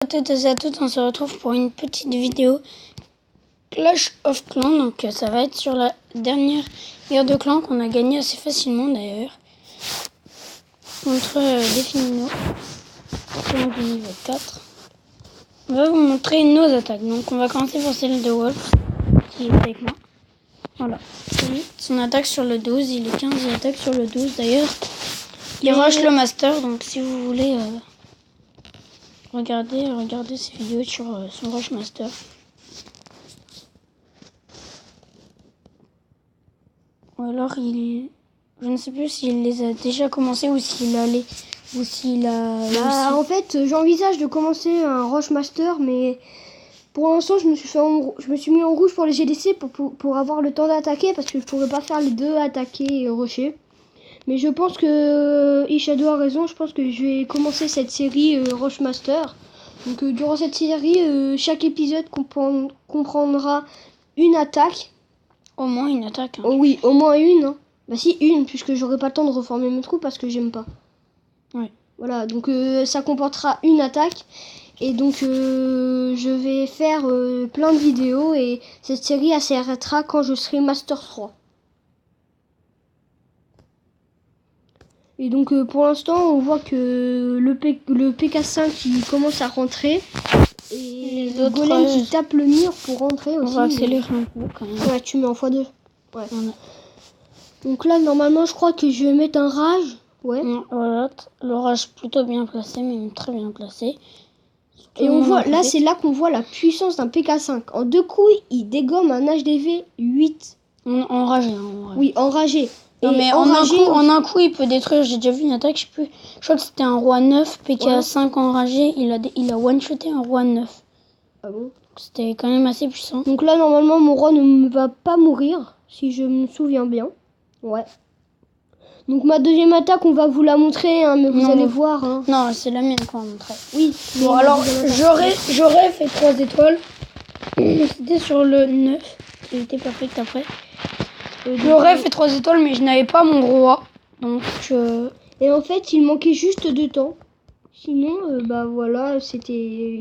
À toutes et à toutes, on se retrouve pour une petite vidéo Clash of Clans. Donc ça va être sur la dernière guerre de clans qu'on a gagnée assez facilement d'ailleurs. Contre Defino, clan du niveau 4. On va vous montrer nos attaques. Donc on va commencer par celle de Wolf, qui est avec moi. Voilà. Son attaque sur le 12, il est 15, il attaque sur le 12 d'ailleurs. Il rush le master, donc si vous voulez regardez ses vidéos sur son rush master. Ou alors je ne sais plus s'il les a déjà commencés ou s'il allait ou s'il a. En fait, j'envisage de commencer un rush master, mais pour l'instant, je me suis mis en rouge pour les GDC pour avoir le temps d'attaquer parce que je pourrais pas faire les deux, attaquer et rusher. Mais je pense que Ishado a raison. Je pense que je vais commencer cette série rush master. Donc durant cette série, chaque épisode comprendra une attaque. Au moins une attaque. Hein. Oh oui, au moins une. Hein. Bah si, une, puisque j'aurai pas le temps de reformer mes troupes parce que j'aime pas. Ouais. Voilà, donc ça comportera une attaque. Et donc je vais faire plein de vidéos et cette série elle s'arrêtera quand je serai Master 3. Et donc pour l'instant on voit que le PK5 qui commence à rentrer. Et le golem qui tape le mur pour rentrer aussi. On va accélérer un peu quand même. Ouais, tu mets en x2. Ouais. Voilà. Donc là normalement je crois que je vais mettre un rage. Ouais. Voilà, le rage plutôt bien placé, même très bien placé. Et on voit, là c'est là qu'on voit la puissance d'un PK5. En 2 coups, il dégomme un HDV 8. Enragé. Oui, enragé. Non, mais en un coup, il peut détruire. J'ai déjà vu une attaque, je sais plus. Je crois que c'était un roi 9, PK5 enragé. Il a one-shoté un roi 9. Ah bon? C'était quand même assez puissant. Donc là, normalement, mon roi ne va pas mourir, si je me souviens bien. Ouais. Donc ma deuxième attaque, on va vous la montrer, hein, mais vous allez voir. Hein. Non, c'est la mienne qu'on va montrer. Oui. Bon, alors, j'aurais fait 3 étoiles. C'était sur le 9. Il était perfect après. J'aurais fait 3 étoiles, mais je n'avais pas mon roi. Donc, Et en fait, il manquait juste de temps. Sinon, bah voilà, c'était...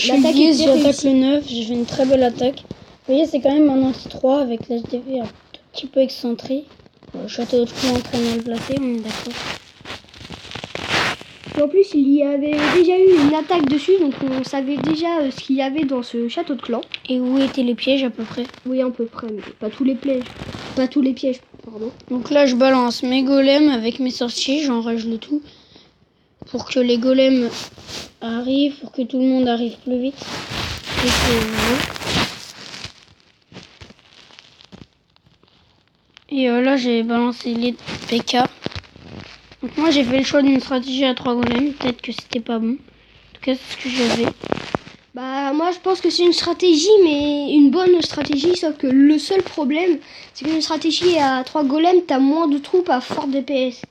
L'attaque était j'attaque le 9, j'ai fait une très belle attaque. Vous voyez, c'est quand même un anti-3 avec l'HDV un tout petit peu excentré. Le château de clan très mal placé, on est d'accord. Et en plus, il y avait déjà eu une attaque dessus, donc on savait déjà ce qu'il y avait dans ce château de clan. Et où étaient les pièges à peu près? Oui, à peu près, mais pas tous les pièges. Pas tous les pièges, pardon. Donc là, je balance mes golems avec mes sorciers, j'enrage le tout. Pour que les golems arrivent, pour que tout le monde arrive plus vite. Et là, j'ai balancé les PK. Donc moi, j'ai fait le choix d'une stratégie à 3 golems. Peut-être que c'était pas bon. En tout cas, c'est ce que j'avais. Bah moi, je pense que c'est une stratégie, mais une bonne stratégie. Sauf que le seul problème, c'est qu'une stratégie à 3 golems, t'as moins de troupes à fort DPS.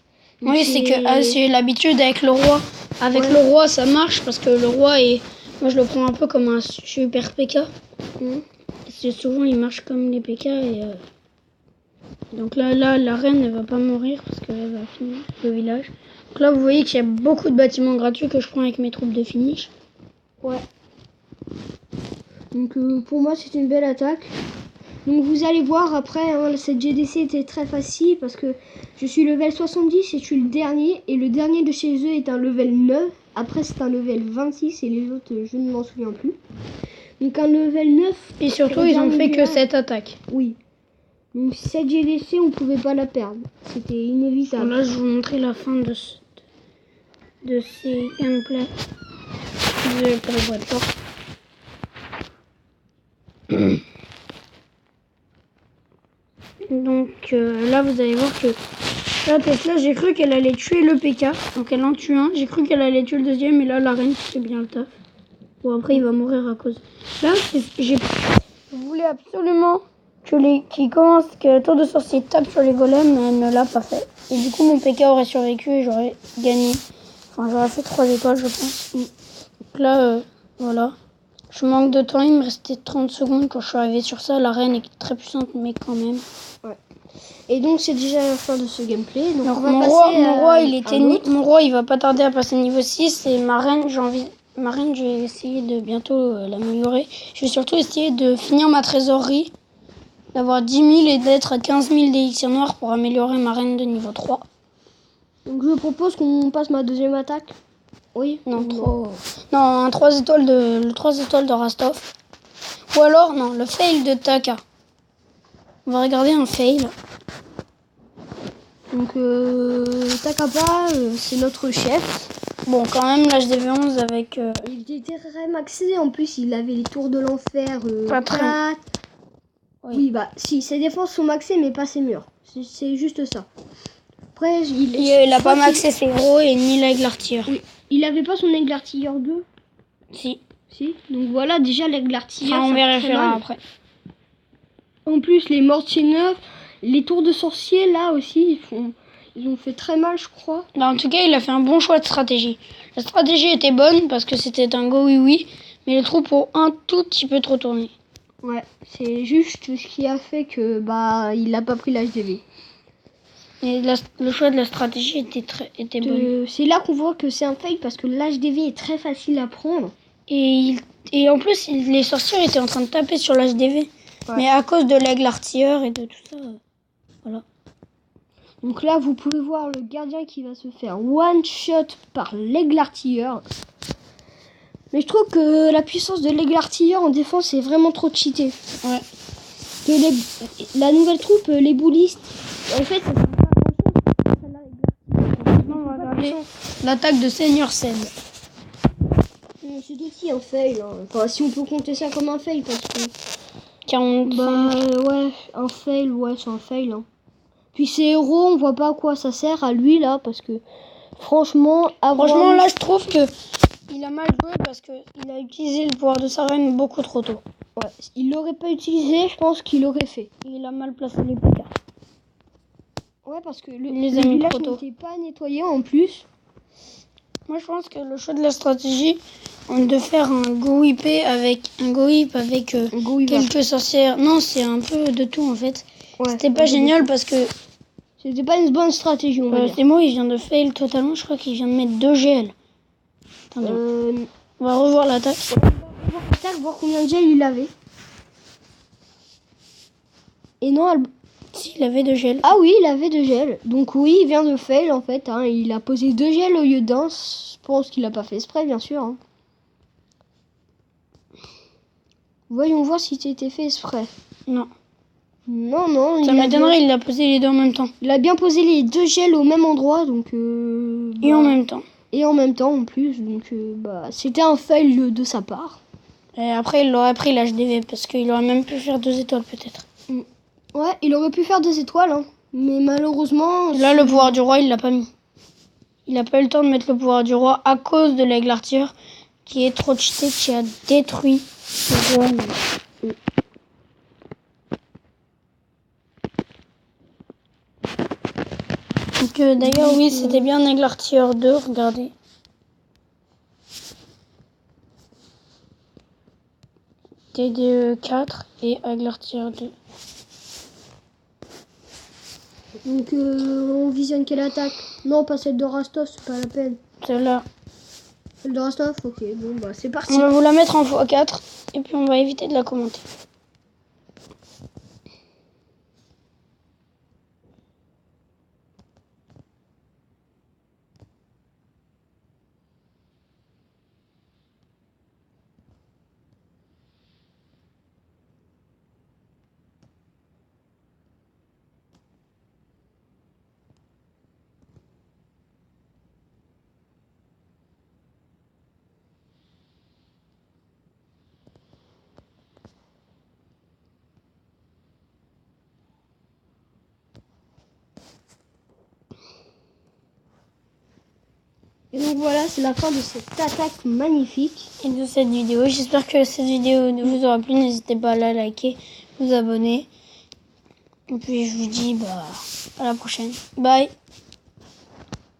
Donc oui, c'est que c'est l'habitude avec le roi. Avec le roi, ça marche parce que le roi est... Moi, je le prends un peu comme un super PK. Et souvent, il marche comme les PK. Et donc là, la reine, elle va pas mourir parce qu'elle va finir le village. Donc là, vous voyez qu'il y a beaucoup de bâtiments gratuits que je prends avec mes troupes de finish. Ouais. Donc pour moi, c'est une belle attaque. Donc vous allez voir après, hein, cette GDC était très facile parce que je suis level 70 et je suis le dernier. Et le dernier de chez eux est un level 9. Après c'est un level 26 et les autres je ne m'en souviens plus. Donc un level 9. Et surtout ils ont fait que cette attaque. Oui. Donc cette GDC on pouvait pas la perdre. C'était inévitable. Là je vais vous montrer la fin de ces gameplays. Désolé pour les voitures. Donc là vous allez voir que la Tesla, j'ai cru qu'elle allait tuer le PK, donc elle en tue un. J'ai cru qu'elle allait tuer le deuxième, et là la reine fait bien le taf. Bon après il va mourir à cause. Là je voulais absolument que la tour de sorcier tape sur les golems, mais elle ne l'a pas fait. Et du coup mon PK aurait survécu et j'aurais gagné. Enfin j'aurais fait 3 étoiles je pense. Donc là voilà. Je manque de temps, il me restait 30 secondes quand je suis arrivée sur ça. La reine est très puissante, mais quand même. Ouais. Et donc c'est déjà la fin de ce gameplay. Donc on va mon roi il va pas tarder à passer niveau 6 et ma reine, j'ai envie Marine, je vais essayer de bientôt l'améliorer. Je vais surtout essayer de finir ma trésorerie, d'avoir 10 000 et d'être à 15 000 d'élixirs noirs pour améliorer ma reine de niveau 3. Donc je propose qu'on passe ma deuxième attaque. Oui. Non, trop. Non, le 3 étoiles de Rastov. Ou alors, non, le fail de Taka. On va regarder un fail. Donc Takaba, c'est notre chef. Bon, quand même, l'HDV 11 avec... Il était très maxé, en plus il avait les tours de l'enfer. Pas très. 4. Oui. Bah si, ses défenses sont maxées mais pas ses murs. C'est juste ça. Après, Il a pas maxé ses héros et ni l'aigle artilleur. Oui, il avait pas son aigle artilleur 2. Si. Si. Donc voilà, déjà l'aigle artilleur. Enfin, on ça fait très vérifiera mal. après. En plus, les mortiers neufs, les tours de sorcier là aussi, ils ont fait très mal, je crois. Bah, en tout cas, il a fait un bon choix de stratégie. La stratégie était bonne parce que c'était un go oui, mais les troupes ont un tout petit peu trop tourné. Ouais, c'est juste ce qui a fait que bah il a pas pris l'HDV. Et le choix de la stratégie était bon. C'est là qu'on voit que c'est un fail parce que l'HDV est très facile à prendre. Et en plus, les sorcières étaient en train de taper sur l'HDV. Ouais. Mais à cause de l'aigle artilleur et de tout ça, voilà. Donc là, vous pouvez voir le gardien qui va se faire one shot par l'aigle artilleur. Mais je trouve que la puissance de l'aigle artilleur en défense est vraiment trop cheatée. Ouais. Que la nouvelle troupe, les boulistes, en fait, ça sert pas à grand chose. On va regarder l'attaque de Seigneur Sen. C'est aussi un fail. Hein. Enfin, si on peut compter ça comme un fail, parce que. 40. Ouais, un fail, ouais, c'est un fail. Hein. Puis ces héros, on voit pas à quoi ça sert à lui là, parce que franchement, là, je trouve que il a mal joué parce que il a utilisé le pouvoir de sa reine beaucoup trop tôt. Ouais, il l'aurait pas utilisé, je pense qu'il aurait fait. Il a mal placé les PK. Ouais, parce que Les le amis village trop tôt. n'était pas nettoyé en plus. Moi, je pense que le choix de la stratégie, de faire un go IP avec quelques sorcières. Non, c'est un peu de tout en fait. Ouais, C'était pas génial parce que c'était pas une bonne stratégie, on va dire. c'est moi, il vient de fail totalement. Je crois qu'il vient de mettre 2 GL. Attendez, on va revoir l'attaque. Voir combien de gel il avait. Et non, Si, il avait 2 GL. ah oui, il avait 2 gels. Donc oui, il vient de fail en fait. Hein. Il a posé 2 gels au lieu d'un. Je pense qu'il a pas fait exprès, bien sûr. Hein. Voyons voir si c'était fait exprès. Non. Non. Ça m'étonnerait, il a posé les deux en même temps. Il a bien posé les 2 gels au même endroit, donc. Et en même temps. Et en même temps en plus, donc c'était un fail de sa part. Et après, il aurait pris l'HDV parce qu'il aurait même pu faire 2 étoiles peut-être. Ouais, il aurait pu faire 2 étoiles, hein. Mais malheureusement. Là, le pouvoir du roi, il l'a pas mis. Il a pas eu le temps de mettre le pouvoir du roi à cause de l'aigle artilleur qui est trop cheaté, qui a détruit le roi. Donc d'ailleurs, oui, c'était bien aigle artilleur 2, regardez. TDE 4 et aigle artilleur 2. Donc on visionne quelle attaque? Non, pas celle de Rastov, c'est pas la peine. Celle-là. Celle de Rastov, ok, bon bah c'est parti. On va vous la mettre en x4 et puis on va éviter de la commenter. Et donc voilà, c'est la fin de cette attaque magnifique. Et de cette vidéo. J'espère que cette vidéo vous aura plu. N'hésitez pas à la liker, vous abonner. Et puis je vous dis à la prochaine. Bye.